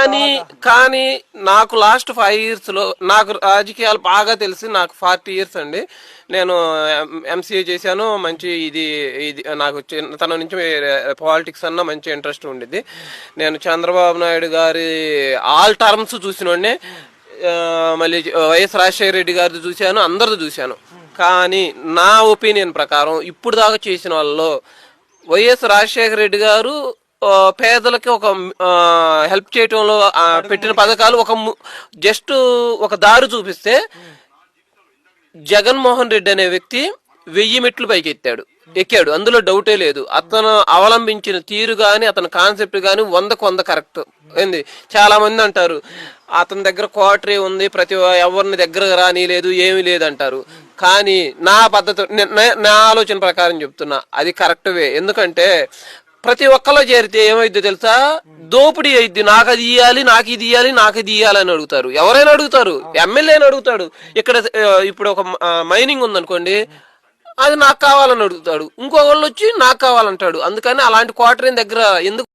కానీ కానీ నాకు లాస్ట్ 5 years లో నాకు రాజకీయాలు బాగా తెలిసి నాకు 40 years అండి. నేను ఎంసీఏ చేశాను. మంచి ఇది ఇది నాకు చిన్నతనం నుంచి పాలిటిక్స్ అన్న మంచి ఇంట్రెస్ట్ ఉండేది. నేను చంద్రబాబు నాయుడు గారి ఆల్ టర్మ్స్ చూసినోడ్నే, మళ్ళీ వైఎస్ రాజశేఖర రెడ్డి గారిది చూశాను, అందరిది చూశాను. కానీ నా ఒపీనియన్ ప్రకారం ఇప్పుడు దాకా చేసిన వాళ్ళలో వైఎస్ రాజశేఖర రెడ్డి గారు పేదలకి ఒక హెల్ప్ చేయటంలో పెట్టిన పథకాలు జస్ట్ ఒక దారి చూపిస్తే, జగన్మోహన్ రెడ్డి అనే వ్యక్తి 1000 మెట్లు పైకి ఎక్కాడు, అందులో డౌటే లేదు. అతను అవలంబించిన తీరు కానీ అతని కాన్సెప్ట్ కానీ 100కు 100 కరెక్ట్. ఏంది, చాలా మంది అంటారు అతని దగ్గర క్వార్టరీ ఉంది, ఎవరిని దగ్గర రాని లేదు, ఏమీ లేదంటారు. కానీ నా పద్ధతి, నా ఆలోచన ప్రకారం చెప్తున్నా, అది కరెక్ట్ వే. ఎందుకంటే ప్రతి ఒక్కలో చేరితే ఏమైద్దో తెలుసా, దోపిడీ అయిద్ది. నాకు అది ఇయ్యాలి, నాకు ఇది ఇయ్యాలి, నాకు ఇది ఇయ్యాలి అని అడుగుతారు. ఎవరైనా అడుగుతారు, ఎమ్మెల్యేని అడుగుతాడు. ఇక్కడ ఇప్పుడు ఒక మైనింగ్ ఉందనుకోండి, అది నాకు కావాలని అడుగుతాడు. ఇంకొకళ్ళు వచ్చి నాకు కావాలంటాడు. అందుకని అలాంటి క్వార్టరీ దగ్గర ఎందుకు